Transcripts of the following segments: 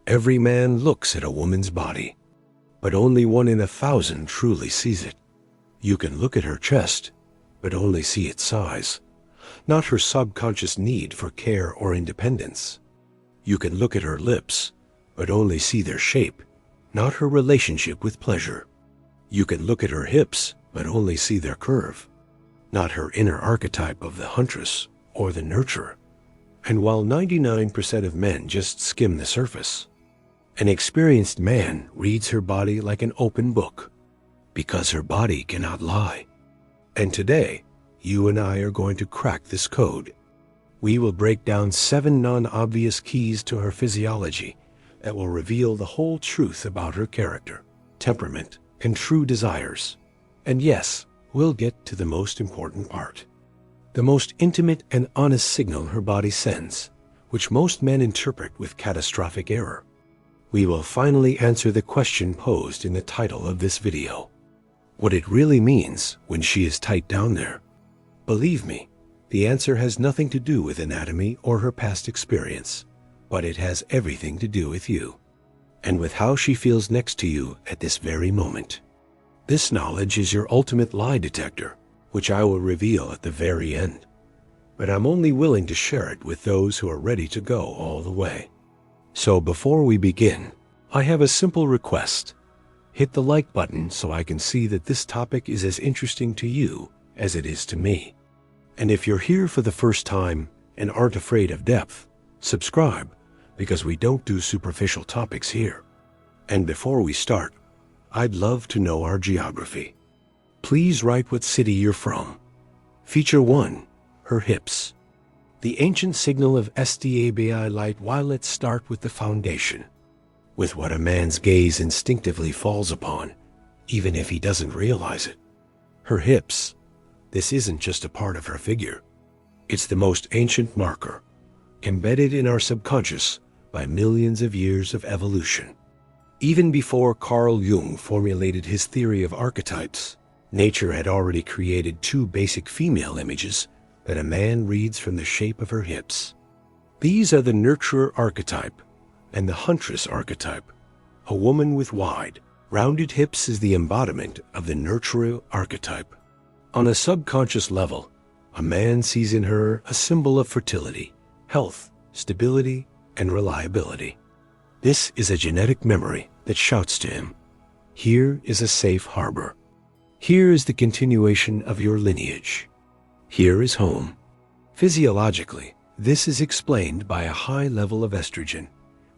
Every man looks at a woman's body, but only 1 in 1,000 truly sees it. You can look at her chest, but only see its size, not her subconscious need for care or independence. You can look at her lips, but only see their shape, not her relationship with pleasure. You can look at her hips, but only see their curve, not her inner archetype of the huntress or the nurturer. And while 99% of men just skim the surface, an experienced man reads her body like an open book, because her body cannot lie. And today, you and I are going to crack this code. We will break down 7 non-obvious keys to her physiology that will reveal the whole truth about her character, temperament, and true desires. And yes, we'll get to the most important part. The most intimate and honest signal her body sends, which most men interpret with catastrophic error. We will finally answer the question posed in the title of this video: what it really means when she is tight down there. Believe me, the answer has nothing to do with anatomy or her past experience, but it has everything to do with you, and with how she feels next to you at this very moment. This knowledge is your ultimate lie detector, which I will reveal at the very end. But I'm only willing to share it with those who are ready to go all the way. So before we begin, I have a simple request. Hit the like button so I can see that this topic is as interesting to you as it is to me. And if you're here for the first time and aren't afraid of depth, subscribe, because we don't do superficial topics here. And before we start, I'd love to know our geography. Please write what city you're from. Feature 1, her hips. The ancient signal of SDABI light. While let's start with the foundation, with what a man's gaze instinctively falls upon, even if he doesn't realize it. Her hips. This isn't just a part of her figure. It's the most ancient marker, embedded in our subconscious by millions of years of evolution. Even before Carl Jung formulated his theory of archetypes, nature had already created 2 basic female images that a man reads from the shape of her hips. These are the nurturer archetype and the huntress archetype. A woman with wide, rounded hips is the embodiment of the nurturer archetype. On a subconscious level, a man sees in her a symbol of fertility, health, stability, and reliability. This is a genetic memory that shouts to him, here is a safe harbor. Here is the continuation of your lineage. Here is home. Physiologically, this is explained by a high level of estrogen,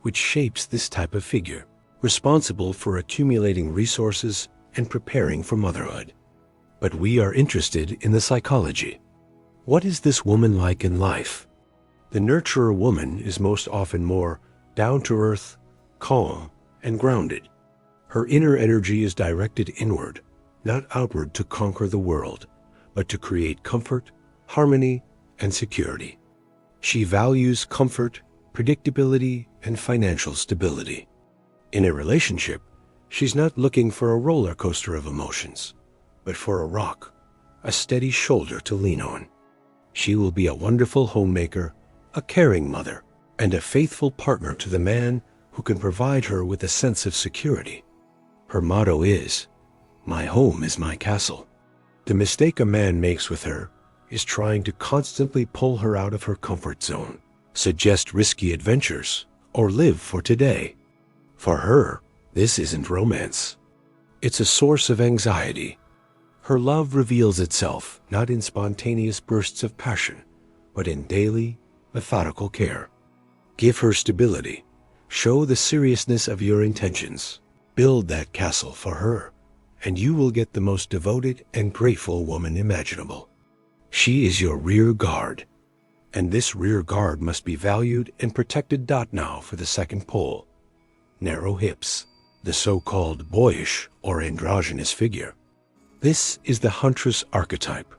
which shapes this type of figure, responsible for accumulating resources and preparing for motherhood. But we are interested in the psychology. What is this woman like in life? The nurturer woman is most often more down-to-earth, calm, and grounded. Her inner energy is directed inward, not outward to conquer the world, but to create comfort, harmony, and security. She values comfort, predictability, and financial stability. In a relationship, she's not looking for a roller coaster of emotions, but for a rock, a steady shoulder to lean on. She will be a wonderful homemaker, a caring mother, and a faithful partner to the man who can provide her with a sense of security. Her motto is, "My home is my castle." The mistake a man makes with her is trying to constantly pull her out of her comfort zone, suggest risky adventures, or live for today. For her, this isn't romance. It's a source of anxiety. Her love reveals itself not in spontaneous bursts of passion, but in daily, methodical care. Give her stability. Show the seriousness of your intentions. Build that castle for her, and you will get the most devoted and grateful woman imaginable. She is your rear guard, and this rear guard must be valued and protected. Now for the second pole, narrow hips, the so-called boyish or androgynous figure. This is the huntress archetype.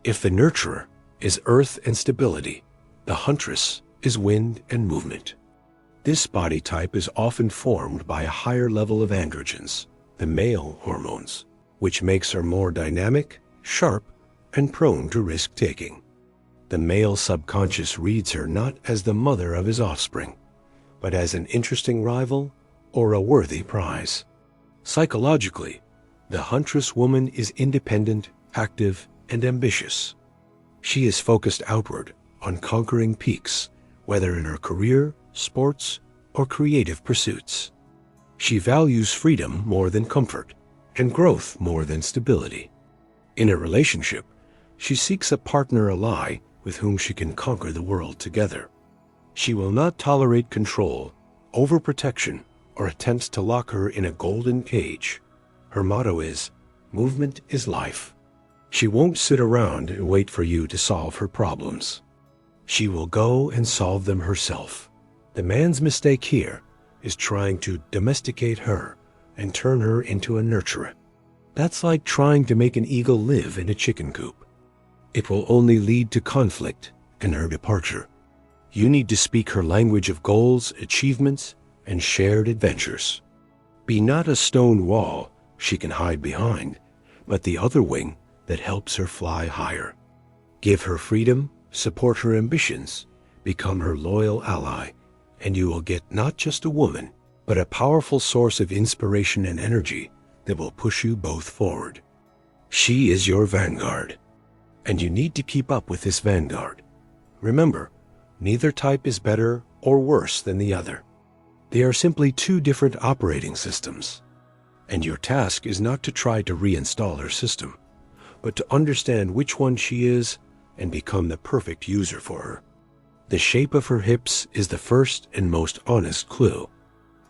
If the nurturer is earth and stability, the huntress is wind and movement. This body type is often formed by a higher level of androgens, the male hormones, which makes her more dynamic, sharp, and prone to risk-taking. The male subconscious reads her not as the mother of his offspring, but as an interesting rival or a worthy prize. Psychologically, the huntress woman is independent, active, and ambitious. She is focused outward on conquering peaks, whether in her career, sports, or creative pursuits. She values freedom more than comfort, and growth more than stability. In a relationship, she seeks a partner ally with whom she can conquer the world together. She will not tolerate control, overprotection, or attempts to lock her in a golden cage. Her motto is, "Movement is life." She won't sit around and wait for you to solve her problems. She will go and solve them herself. The man's mistake here is trying to domesticate her and turn her into a nurturer. That's like trying to make an eagle live in a chicken coop. It will only lead to conflict and her departure. You need to speak her language of goals, achievements, and shared adventures. Be not a stone wall she can hide behind, but the other wing that helps her fly higher. Give her freedom, support her ambitions, become her loyal ally, and you will get not just a woman, but a powerful source of inspiration and energy that will push you both forward. She is your vanguard, and you need to keep up with this vanguard. Remember, neither type is better or worse than the other. They are simply two different operating systems, and your task is not to try to reinstall her system, but to understand which one she is and become the perfect user for her. The shape of her hips is the first and most honest clue,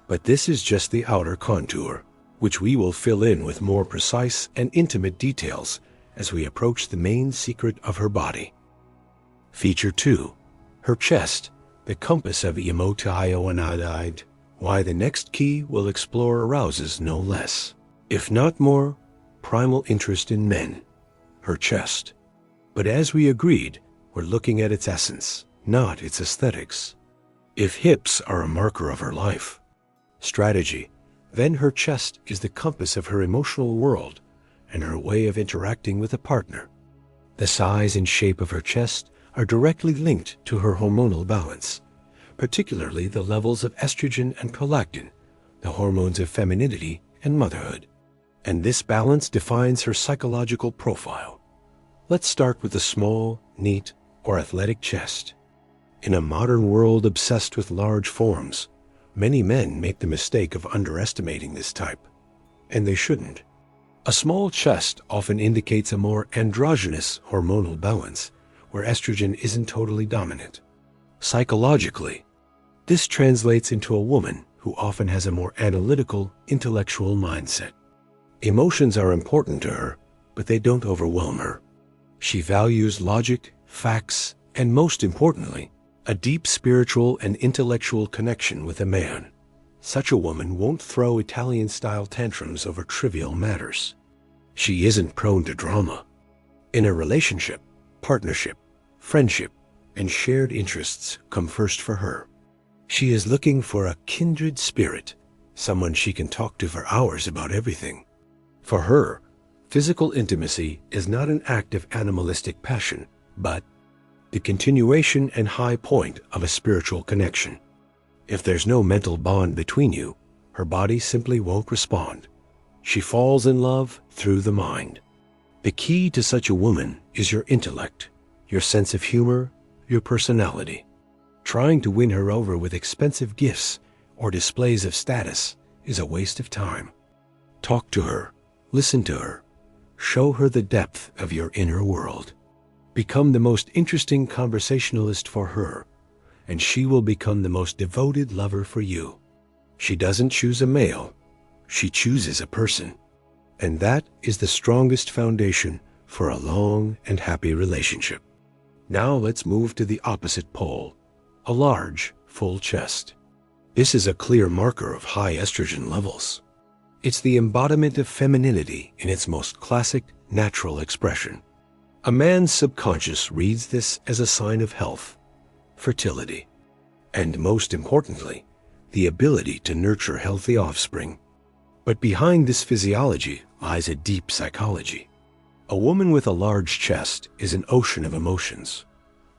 but this is just the outer contour, which we will fill in with more precise and intimate details as we approach the main secret of her body. Feature 2. Her chest, the compass of emotionality. Why the next key will explore arouses no less, if not more, primal interest in men. Her chest. But as we agreed, we're looking at its essence, not its aesthetics. If hips are a marker of her life, strategy, then her chest is the compass of her emotional world and her way of interacting with a partner. The size and shape of her chest are directly linked to her hormonal balance, particularly the levels of estrogen and prolactin, the hormones of femininity and motherhood. And this balance defines her psychological profile. Let's start with the small, neat, or athletic chest. In a modern world obsessed with large forms, many men make the mistake of underestimating this type, and they shouldn't. A small chest often indicates a more androgynous hormonal balance, where estrogen isn't totally dominant. Psychologically, this translates into a woman who often has a more analytical, intellectual mindset. Emotions are important to her, but they don't overwhelm her. She values logic, facts, and most importantly, a deep spiritual and intellectual connection with a man. Such a woman won't throw Italian-style tantrums over trivial matters. She isn't prone to drama. In a relationship, partnership, friendship, and shared interests come first for her. She is looking for a kindred spirit, someone she can talk to for hours about everything. For her, physical intimacy is not an act of animalistic passion, but the continuation and high point of a spiritual connection. If there's no mental bond between you, her body simply won't respond. She falls in love through the mind. The key to such a woman is your intellect, your sense of humor, your personality. Trying to win her over with expensive gifts or displays of status is a waste of time. Talk to her, listen to her, show her the depth of your inner world. Become the most interesting conversationalist for her, and she will become the most devoted lover for you. She doesn't choose a male, she chooses a person. And that is the strongest foundation for a long and happy relationship. Now let's move to the opposite pole, a large, full chest. This is a clear marker of high estrogen levels. It's the embodiment of femininity in its most classic, natural expression. A man's subconscious reads this as a sign of health, fertility, and most importantly, the ability to nurture healthy offspring. But behind this physiology lies a deep psychology. A woman with a large chest is an ocean of emotions.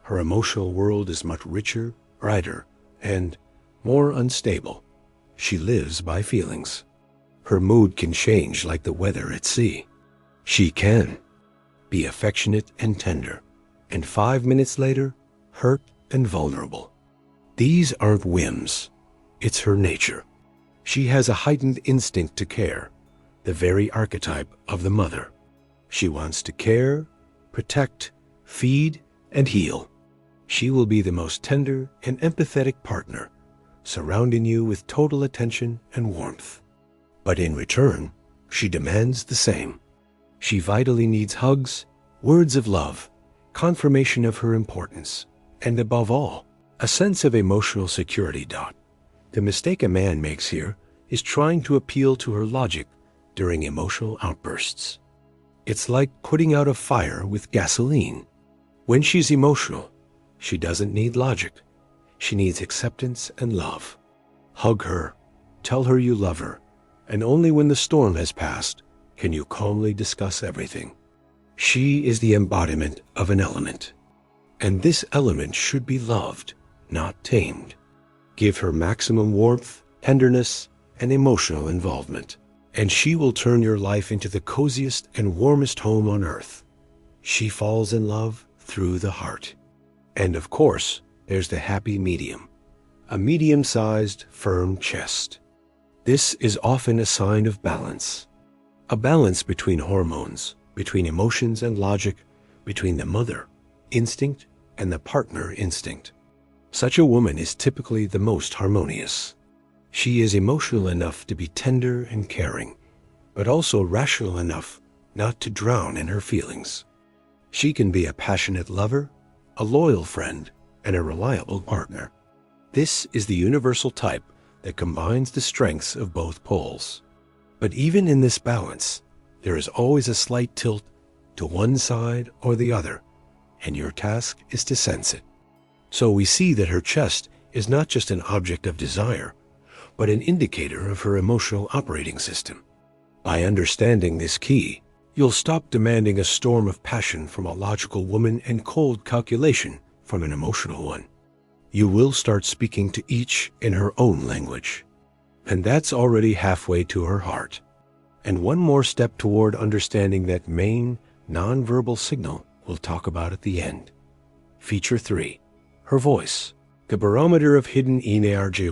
Her emotional world is much richer, brighter, and more unstable. She lives by feelings. Her mood can change like the weather at sea. She can be affectionate and tender, and 5 minutes later, hurt and vulnerable. These aren't whims. It's her nature. She has a heightened instinct to care, the very archetype of the mother. She wants to care, protect, feed, and heal. She will be the most tender and empathetic partner, surrounding you with total attention and warmth. But in return, she demands the same. She vitally needs hugs, words of love, confirmation of her importance, and above all, a sense of emotional security. The mistake a man makes here is trying to appeal to her logic during emotional outbursts. It's like putting out a fire with gasoline. When she's emotional, she doesn't need logic. She needs acceptance and love. Hug her, tell her you love her, and only when the storm has passed can you calmly discuss everything. She is the embodiment of an element, and this element should be loved, not tamed. Give her maximum warmth, tenderness, and emotional involvement, and she will turn your life into the coziest and warmest home on earth. She falls in love through the heart. And of course, there's the happy medium, a medium-sized, firm chest. This is often a sign of balance. A balance between hormones, between emotions and logic, between the mother instinct and the partner instinct. Such a woman is typically the most harmonious. She is emotional enough to be tender and caring, but also rational enough not to drown in her feelings. She can be a passionate lover, a loyal friend, and a reliable partner. This is the universal type that combines the strengths of both poles. But even in this balance, there is always a slight tilt to one side or the other, and your task is to sense it. So we see that her chest is not just an object of desire, but an indicator of her emotional operating system. By understanding this key, you'll stop demanding a storm of passion from a logical woman and cold calculation from an emotional one. You will start speaking to each in her own language. And that's already halfway to her heart. And one more step toward understanding that main, nonverbal signal we'll talk about at the end. Feature 3. Her voice. The barometer of hidden energy.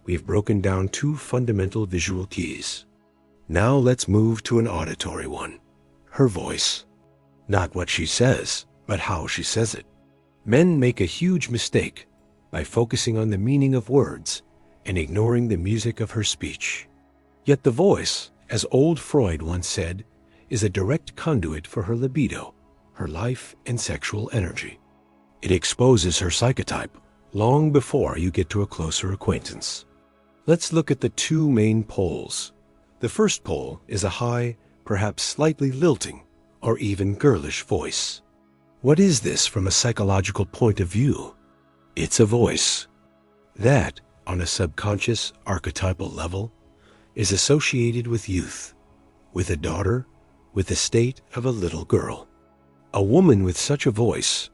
We've broken down 2 fundamental visual keys. Now let's move to an auditory one. Her voice. Not what she says, but how she says it. Men make a huge mistake by focusing on the meaning of words and ignoring the music of her speech. Yet the voice, as old Freud once said, is a direct conduit for her libido, her life and sexual energy. It exposes her psychotype long before you get to a closer acquaintance. Let's look at the 2 main poles. The first pole is a high, perhaps slightly lilting, or even girlish voice. What is this from a psychological point of view? It's a voice. That, on a subconscious archetypal level, is associated with youth, with a daughter, with the state of a little girl. A woman with such a voice,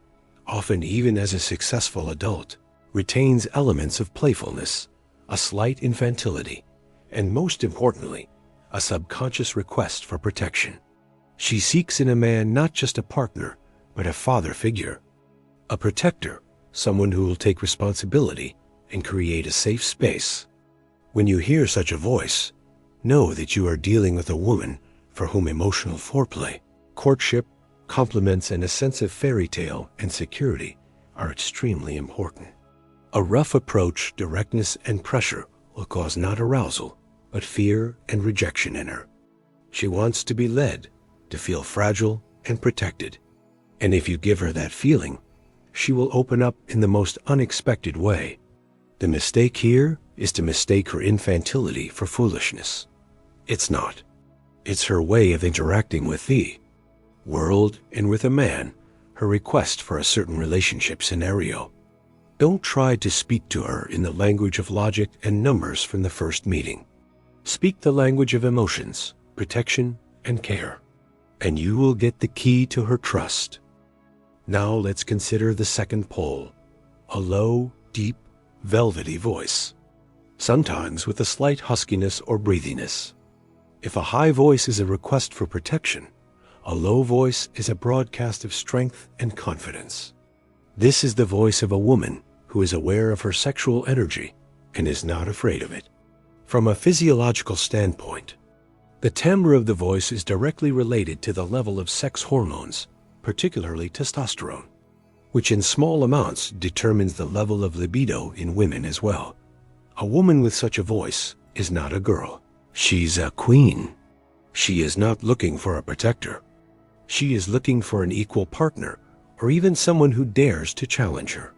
often even as a successful adult, retains elements of playfulness, a slight infantility, and most importantly, a subconscious request for protection. She seeks in a man not just a partner, but a father figure, a protector, someone who will take responsibility and create a safe space. When you hear such a voice, know that you are dealing with a woman for whom emotional foreplay, courtship, compliments, and a sense of fairy tale and security are extremely important. A rough approach, directness, and pressure will cause not arousal, but fear and rejection in her. She wants to be led, to feel fragile and protected. And if you give her that feeling, she will open up in the most unexpected way. The mistake here is to mistake her infantility for foolishness. It's not. It's her way of interacting with the world and with a man, her request for a certain relationship scenario. Don't try to speak to her in the language of logic and numbers from the first meeting. Speak the language of emotions, protection, and care, and you will get the key to her trust. Now let's consider the second pole, a low, deep, velvety voice, sometimes with a slight huskiness or breathiness. If a high voice is a request for protection, a low voice is a broadcast of strength and confidence. This is the voice of a woman who is aware of her sexual energy and is not afraid of it. From a physiological standpoint, the timbre of the voice is directly related to the level of sex hormones, particularly testosterone, which in small amounts determines the level of libido in women as well. A woman with such a voice is not a girl. She's a queen. She is not looking for a protector. She is looking for an equal partner, or even someone who dares to challenge her.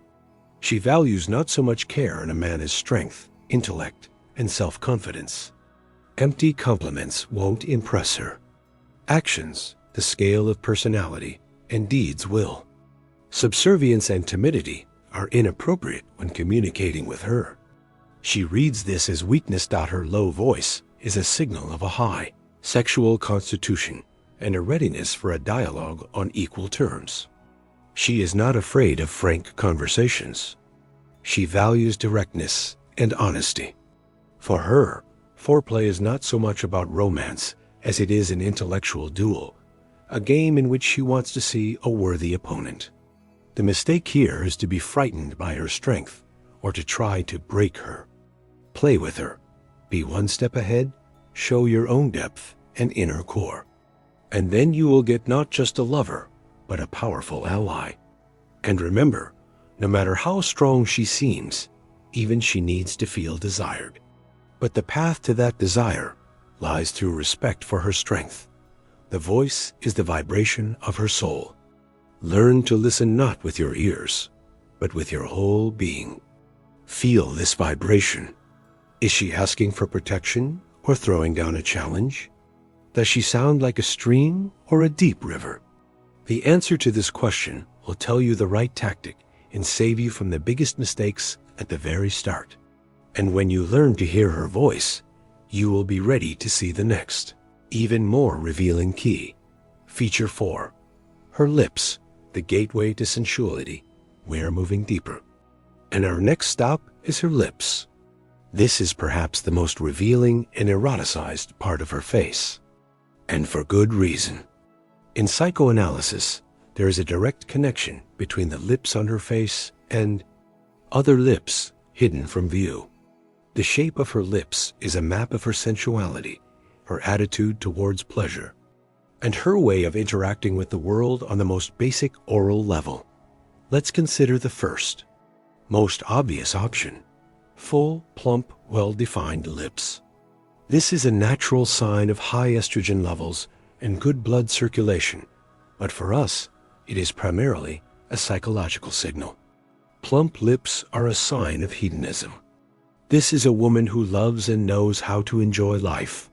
She values not so much care in a man as strength, intellect, and self-confidence. Empty compliments won't impress her. Actions, the scale of personality, and deeds will. Subservience and timidity are inappropriate when communicating with her. She reads this as weakness. Her low voice is a signal of a high sexual constitution and a readiness for a dialogue on equal terms. She is not afraid of frank conversations. She values directness and honesty. For her, foreplay is not so much about romance as it is an intellectual duel, a game in which she wants to see a worthy opponent. The mistake here is to be frightened by her strength or to try to break her. Play with her. Be one step ahead, show your own depth and inner core. And then you will get not just a lover, but a powerful ally. And remember, no matter how strong she seems, even she needs to feel desired. But the path to that desire lies through respect for her strength. The voice is the vibration of her soul. Learn to listen not with your ears, but with your whole being. Feel this vibration. Is she asking for protection or throwing down a challenge? Does she sound like a stream or a deep river? The answer to this question will tell you the right tactic and save you from the biggest mistakes at the very start. And when you learn to hear her voice, you will be ready to see the next, even more revealing key. Feature 4. Her lips, the gateway to sensuality. We're moving deeper. And our next stop is her lips. This is perhaps the most revealing and eroticized part of her face. And for good reason. In psychoanalysis, there is a direct connection between the lips on her face and other lips hidden from view. The shape of her lips is a map of her sensuality, her attitude towards pleasure, and her way of interacting with the world on the most basic oral level. Let's consider the first, most obvious option: full, plump, well-defined lips. This is a natural sign of high estrogen levels and good blood circulation, but for us, it is primarily a psychological signal. Plump lips are a sign of hedonism. This is a woman who loves and knows how to enjoy life.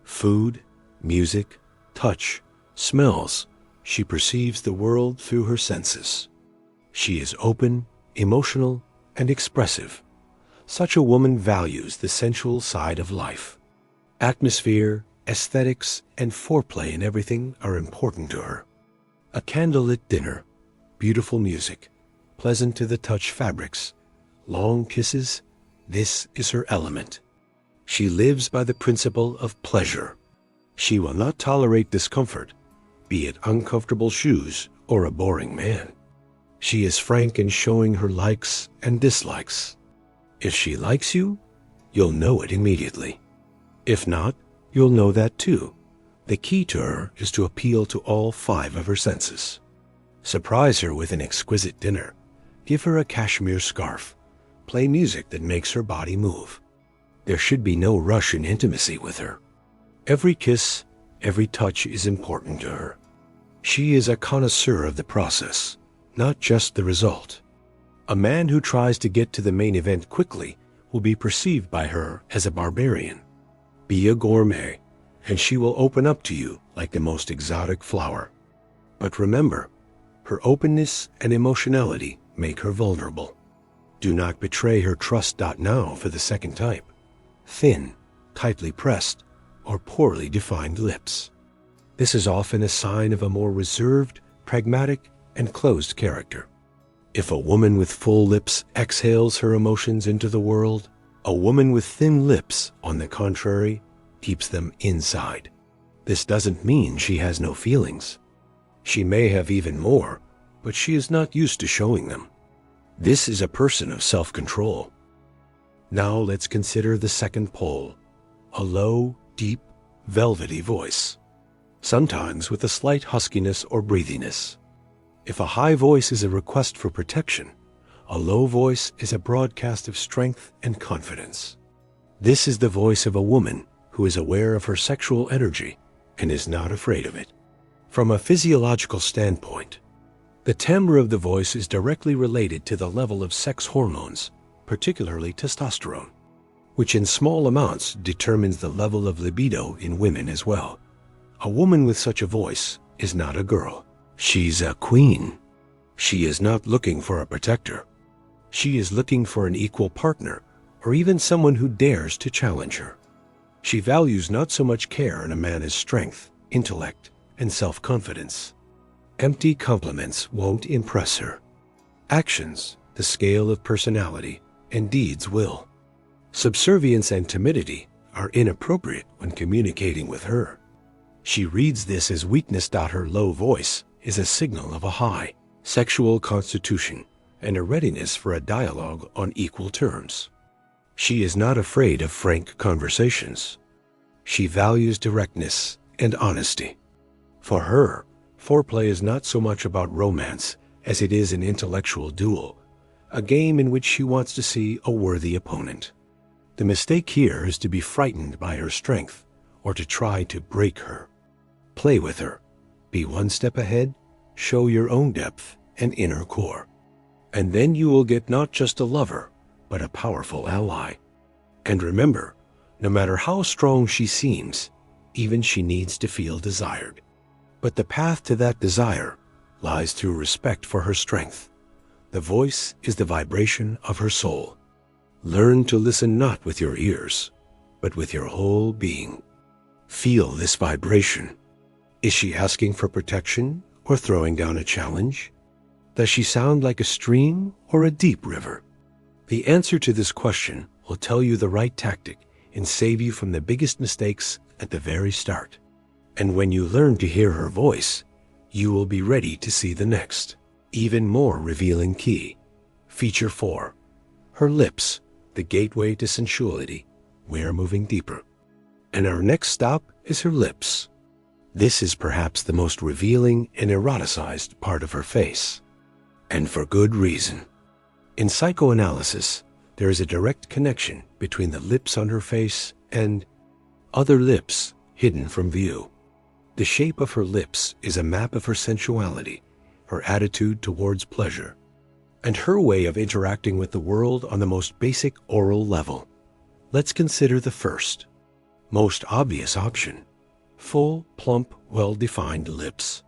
Food, music, touch, smells. She perceives the world through her senses. She is open, emotional, and expressive. Such a woman values the sensual side of life. Atmosphere, aesthetics, and foreplay in everything are important to her. A candlelit dinner, beautiful music, pleasant to the touch fabrics, long kisses, this is her element. She lives by the principle of pleasure. She will not tolerate discomfort, be it uncomfortable shoes or a boring man. She is frank in showing her likes and dislikes. If she likes you, you'll know it immediately. If not, you'll know that too. The key to her is to appeal to all 5 of her senses. Surprise her with an exquisite dinner. Give her a cashmere scarf. Play music that makes her body move. There should be no rush in intimacy with her. Every kiss, every touch is important to her. She is a connoisseur of the process, not just the result. A man who tries to get to the main event quickly will be perceived by her as a barbarian. Be a gourmet, and she will open up to you like the most exotic flower. But remember, her openness and emotionality make her vulnerable. Do not betray her trust. Now for the second type: thin, tightly pressed, or poorly defined lips. This is often a sign of a more reserved, pragmatic, and closed character. If a woman with full lips exhales her emotions into the world, a woman with thin lips, on the contrary, keeps them inside. This doesn't mean she has no feelings. She may have even more, but she is not used to showing them. This is a person of self-control. Now let's consider the second pole, a low, deep, velvety voice, sometimes with a slight huskiness or breathiness. If a high voice is a request for protection, a low voice is a broadcast of strength and confidence. This is the voice of a woman who is aware of her sexual energy and is not afraid of it. From a physiological standpoint, the timbre of the voice is directly related to the level of sex hormones, particularly testosterone, which in small amounts determines the level of libido in women as well. A woman with such a voice is not a girl. She's a queen. She is not looking for a protector. She is looking for an equal partner, or even someone who dares to challenge her. She values not so much care in a man as strength, intellect, and self-confidence. Empty compliments won't impress her. Actions, the scale of personality, and deeds will. Subservience and timidity are inappropriate when communicating with her. She reads this as weakness. Her low voice is a signal of a high sexual constitution and a readiness for a dialogue on equal terms. She is not afraid of frank conversations. She values directness and honesty. For her, foreplay is not so much about romance as it is an intellectual duel, a game in which she wants to see a worthy opponent. The mistake here is to be frightened by her strength or to try to break her. Play with her. Be one step ahead, show your own depth and inner core. And then you will get not just a lover, but a powerful ally. And remember, no matter how strong she seems, even she needs to feel desired. But the path to that desire lies through respect for her strength. The voice is the vibration of her soul. Learn to listen not with your ears, but with your whole being. Feel this vibration. Is she asking for protection or throwing down a challenge? Does she sound like a stream or a deep river? The answer to this question will tell you the right tactic and save you from the biggest mistakes at the very start. And when you learn to hear her voice, you will be ready to see the next, even more revealing key. Feature 4. Her lips, the gateway to sensuality. We're moving deeper. And our next stop is her lips. This is perhaps the most revealing and eroticized part of her face. And for good reason. In psychoanalysis, there is a direct connection between the lips on her face and other lips hidden from view. The shape of her lips is a map of her sensuality, her attitude towards pleasure, and her way of interacting with the world on the most basic oral level. Let's consider the first, most obvious option: full, plump, well-defined lips.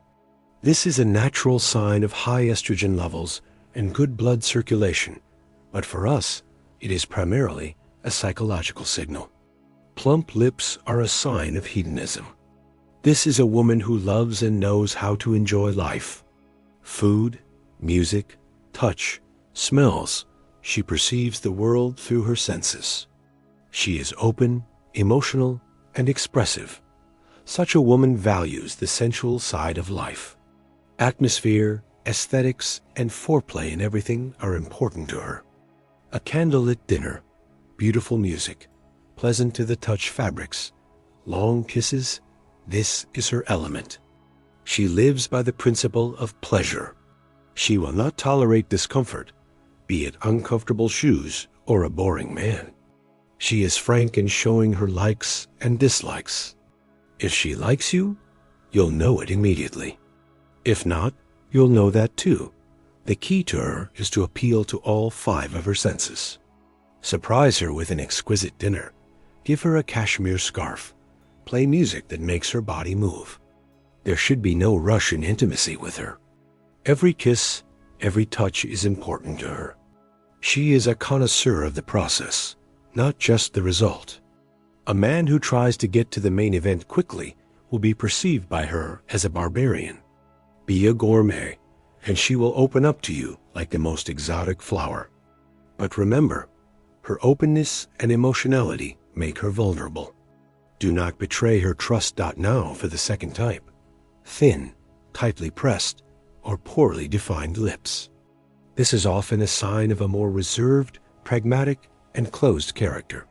This is a natural sign of high estrogen levels and good blood circulation, but for us, it is primarily a psychological signal. Plump lips are a sign of hedonism. This is a woman who loves and knows how to enjoy life. Food, music, touch, smells. She perceives the world through her senses. She is open, emotional, and expressive. Such a woman values the sensual side of life. Atmosphere, aesthetics, and foreplay in everything are important to her. A candlelit dinner, beautiful music, pleasant to the touch fabrics, long kisses, this is her element. She lives by the principle of pleasure. She will not tolerate discomfort, be it uncomfortable shoes or a boring man. She is frank in showing her likes and dislikes. If she likes you, you'll know it immediately. If not, you'll know that too. The key to her is to appeal to all 5 of her senses. Surprise her with an exquisite dinner. Give her a cashmere scarf. Play music that makes her body move. There should be no rush in intimacy with her. Every kiss, every touch is important to her. She is a connoisseur of the process, not just the result. A man who tries to get to the main event quickly will be perceived by her as a barbarian. Be a gourmet. and she will open up to you like the most exotic flower. But remember, her openness and emotionality make her vulnerable. Do not betray her trust. Now for the second type: thin, tightly pressed, or poorly defined lips. This is often a sign of a more reserved, pragmatic, and closed character.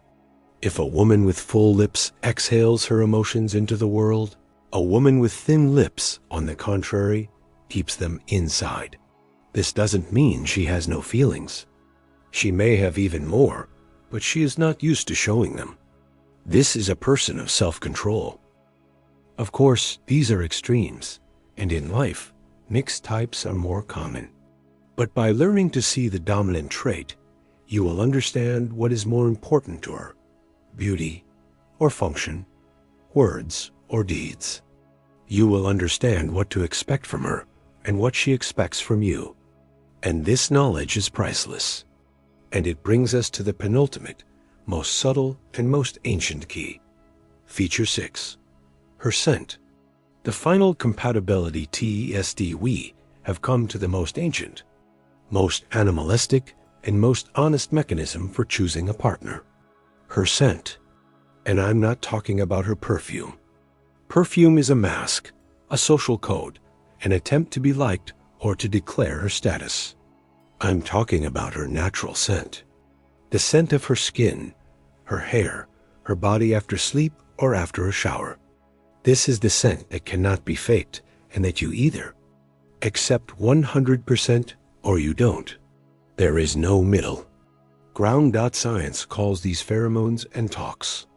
If a woman with full lips exhales her emotions into the world, a woman with thin lips, on the contrary, keeps them inside. This doesn't mean she has no feelings. She may have even more, but she is not used to showing them. This is a person of self-control. Of course, these are extremes, and in life, mixed types are more common. But by learning to see the dominant trait, you will understand what is more important to her: beauty or function, words or deeds. You will understand what to expect from her and what she expects from you. And this knowledge is priceless. And it brings us to the penultimate, most subtle, and most ancient key. Feature 6. Her scent. The final compatibility test. We have come to the most ancient, most animalistic, and most honest mechanism for choosing a partner: her scent. And I'm not talking about her perfume. Perfume is a mask, a social code, an attempt to be liked or to declare her status. I'm talking about her natural scent. The scent of her skin, her hair, her body after sleep or after a shower. This is the scent that cannot be faked and that you either accept 100% or you don't. There is no middle. Ground.science calls these pheromones and talks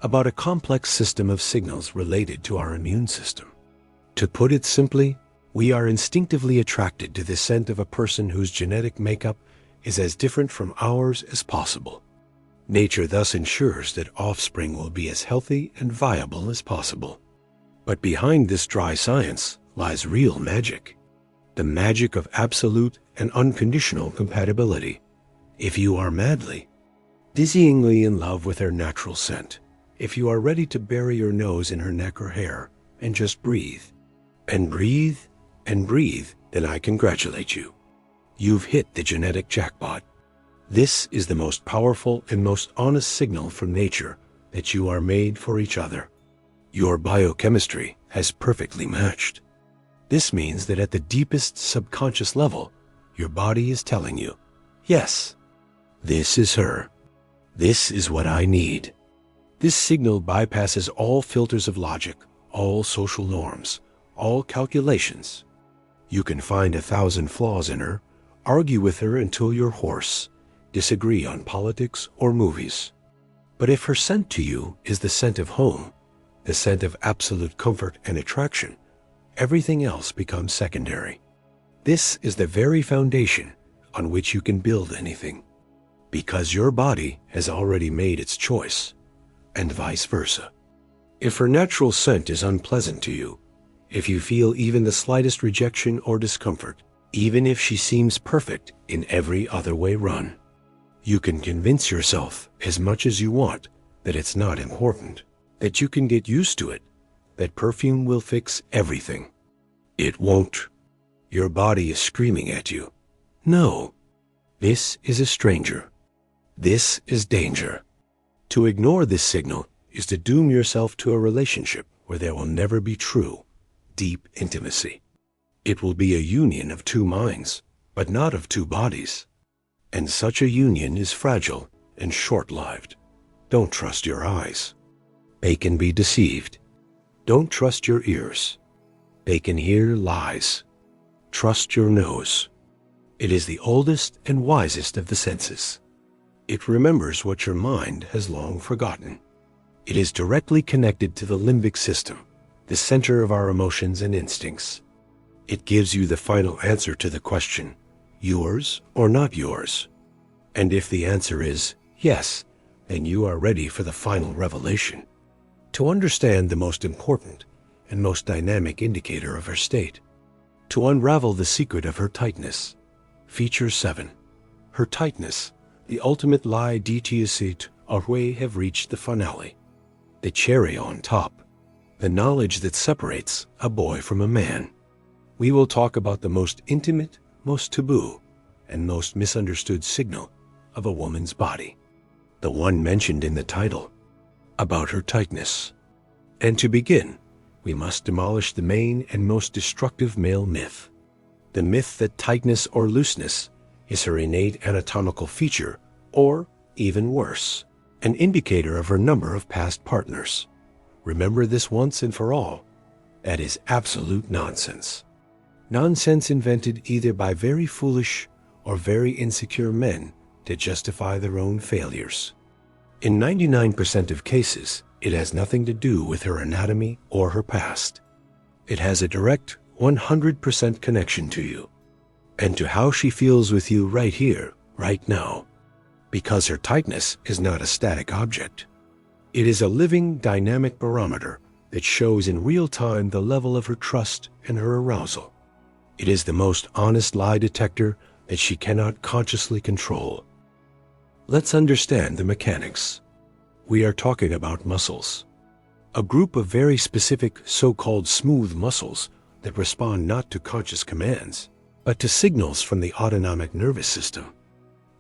about a complex system of signals related to our immune system. To put it simply, we are instinctively attracted to the scent of a person whose genetic makeup is as different from ours as possible. Nature thus ensures that offspring will be as healthy and viable as possible. But behind this dry science lies real magic. The magic of absolute and unconditional compatibility. If you are madly, dizzyingly in love with her natural scent, if you are ready to bury your nose in her neck or hair and just breathe, and breathe, and breathe, then I congratulate you. You've hit the genetic jackpot. This is the most powerful and most honest signal from nature that you are made for each other. Your biochemistry has perfectly matched. This means that at the deepest subconscious level, your body is telling you, yes, this is her. This is what I need. This signal bypasses all filters of logic, all social norms, all calculations. You can find 1,000 flaws in her, argue with her until you're hoarse, disagree on politics or movies. But if her scent to you is the scent of home, the scent of absolute comfort and attraction, everything else becomes secondary. This is the very foundation on which you can build anything, because your body has already made its choice, and vice versa. If her natural scent is unpleasant to you, if you feel even the slightest rejection or discomfort, even if she seems perfect in every other way run, you can convince yourself as much as you want that it's not important, that you can get used to it, that perfume will fix everything. It won't. Your body is screaming at you. No, this is a stranger. This is danger. To ignore this signal is to doom yourself to a relationship where there will never be true, deep intimacy. It will be a union of two minds, but not of two bodies. And such a union is fragile and short-lived. Don't trust your eyes. They can be deceived. Don't trust your ears. They can hear lies. Trust your nose. It is the oldest and wisest of the senses. It remembers what your mind has long forgotten. It is directly connected to the limbic system, the center of our emotions and instincts. It gives you the final answer to the question, yours or not yours. And if the answer is yes, then you are ready for the final revelation. To understand the most important and most dynamic indicator of her state, to unravel the secret of her tightness. Feature 7. Her tightness, the ultimate lie detector, or we have reached the finale. The cherry on top, the knowledge that separates a boy from a man. we will talk about the most intimate, most taboo, and most misunderstood signal of a woman's body. The one mentioned in the title, about her tightness. And to begin, we must demolish the main and most destructive male myth. The myth that tightness or looseness is her innate anatomical feature, or, even worse, an indicator of her number of past partners. Remember this once and for all. That is absolute nonsense. Nonsense invented either by very foolish or very insecure men to justify their own failures. In 99% of cases, it has nothing to do with her anatomy or her past. It has a direct 100% connection to you, and to how she feels with you right here, right now. Because her tightness is not a static object. It is a living, dynamic barometer that shows in real time the level of her trust and her arousal. It is the most honest lie detector that she cannot consciously control. Let's understand the mechanics. We are talking about muscles. A group of very specific so-called smooth muscles that respond not to conscious commands, but to signals from the autonomic nervous system.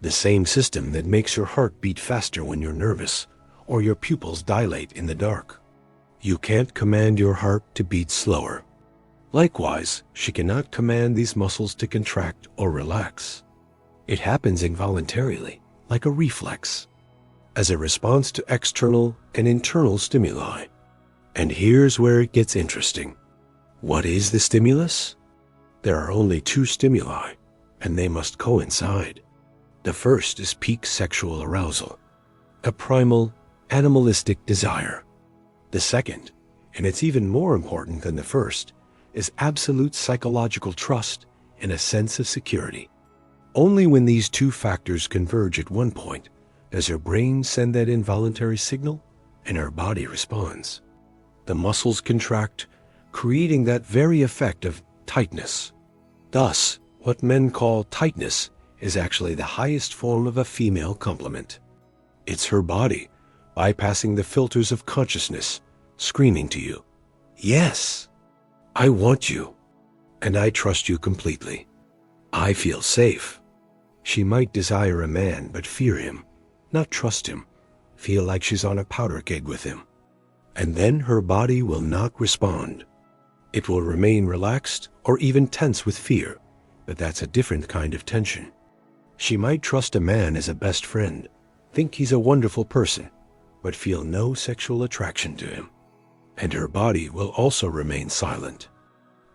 The same system that makes your heart beat faster when you're nervous, or your pupils dilate in the dark. You can't command your heart to beat slower. Likewise, she cannot command these muscles to contract or relax. It happens involuntarily, like a reflex, as a response to external and internal stimuli. And here's where it gets interesting. What is the stimulus? There are only two stimuli, and they must coincide. The first is peak sexual arousal, a primal, animalistic desire. The second, and it's even more important than the first, is absolute psychological trust and a sense of security. Only when these two factors converge at one point does her brain send that involuntary signal and her body responds. The muscles contract, creating that very effect of tightness. Thus, what men call tightness is actually the highest form of a female compliment. It's her body, bypassing the filters of consciousness, screaming to you, "Yes, I want you, and I trust you completely. I feel safe." She might desire a man but fear him, not trust him, feel like she's on a powder keg with him. And then her body will not respond. It will remain relaxed or even tense with fear, but that's a different kind of tension. She might trust a man as a best friend, think he's a wonderful person, but feel no sexual attraction to him. And her body will also remain silent.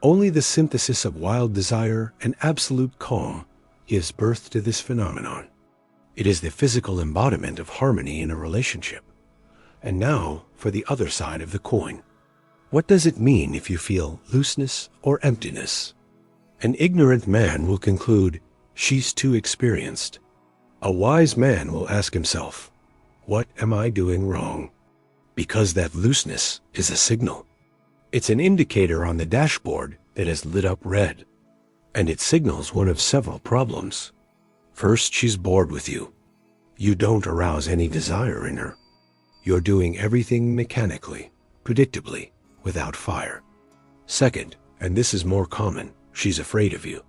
Only the synthesis of wild desire and absolute calm gives birth to this phenomenon. It is the physical embodiment of harmony in a relationship. And now for the other side of the coin. What does it mean if you feel looseness or emptiness? An ignorant man will conclude, she's too experienced. A wise man will ask himself, what am I doing wrong? Because that looseness is a signal. It's an indicator on the dashboard that is lit up red, and it signals one of several problems. First, she's bored with you. You don't arouse any desire in her. You're doing everything mechanically, predictably, without fire. Second, and this is more common, she's afraid of you.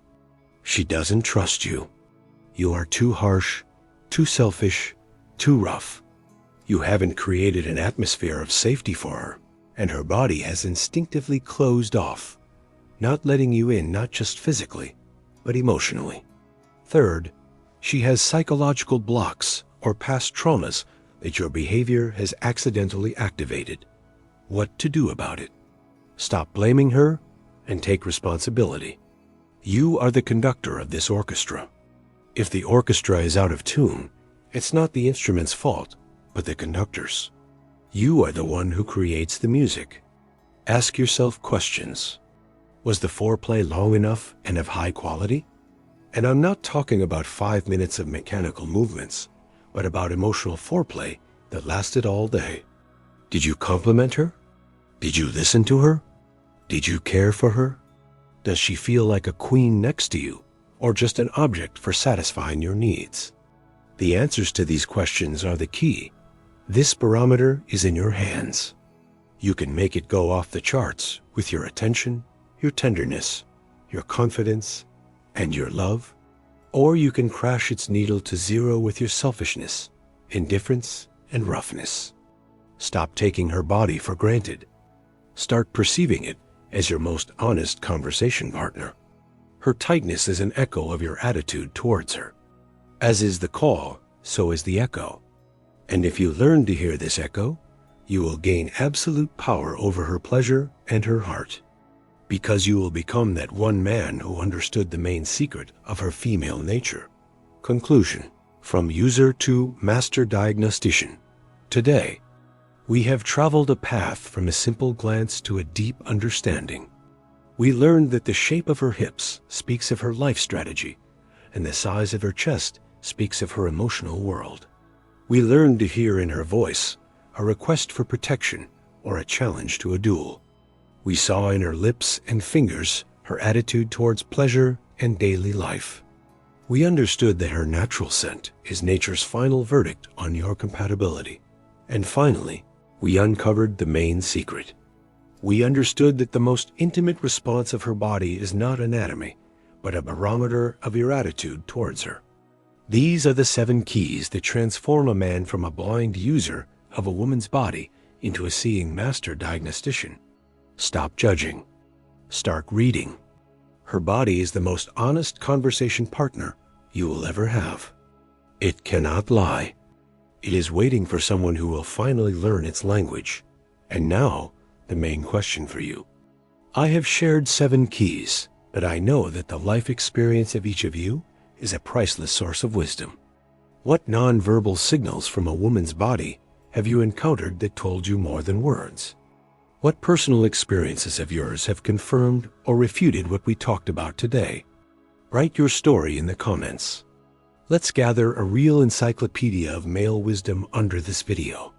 She doesn't trust you. You are too harsh, too selfish, too rough. You haven't created an atmosphere of safety for her, and her body has instinctively closed off, not letting you in not just physically, but emotionally. Third, she has psychological blocks or past traumas that your behavior has accidentally activated. What to do about it? Stop blaming her and take responsibility. You are the conductor of this orchestra. If the orchestra is out of tune, it's not the instrument's fault, but the conductor's. You are the one who creates the music. Ask yourself questions. Was the foreplay long enough and of high quality? And I'm not talking about 5 minutes of mechanical movements, but about emotional foreplay that lasted all day. Did you compliment her? Did you listen to her? Did you care for her? Does she feel like a queen next to you, or just an object for satisfying your needs? The answers to these questions are the key. This barometer is in your hands. You can make it go off the charts with your attention, your tenderness, your confidence, and your love. Or you can crash its needle to zero with your selfishness, indifference, and roughness. Stop taking her body for granted. Start perceiving it as your most honest conversation partner. Her tightness is an echo of your attitude towards her. As is the call, so is the echo. And if you learn to hear this echo, you will gain absolute power over her pleasure and her heart, because you will become that one man who understood the main secret of her female nature. Conclusion. From user to master diagnostician. Today, we have traveled a path from a simple glance to a deep understanding. We learned that the shape of her hips speaks of her life strategy, and the size of her chest speaks of her emotional world. We learned to hear in her voice a request for protection or a challenge to a duel. We saw in her lips and fingers her attitude towards pleasure and daily life. We understood that her natural scent is nature's final verdict on your compatibility. And finally, we uncovered the main secret. We understood that the most intimate response of her body is not anatomy, but a barometer of your attitude towards her. These are the 7 keys that transform a man from a blind user of a woman's body into a seeing master diagnostician. Stop judging. Start reading. Her body is the most honest conversation partner you will ever have. It cannot lie. It is waiting for someone who will finally learn its language. And now, the main question for you. I have shared 7 keys, but I know that the life experience of each of you is a priceless source of wisdom. What nonverbal signals from a woman's body have you encountered that told you more than words? What personal experiences of yours have confirmed or refuted what we talked about today? Write your story in the comments. Let's gather a real encyclopedia of male wisdom under this video.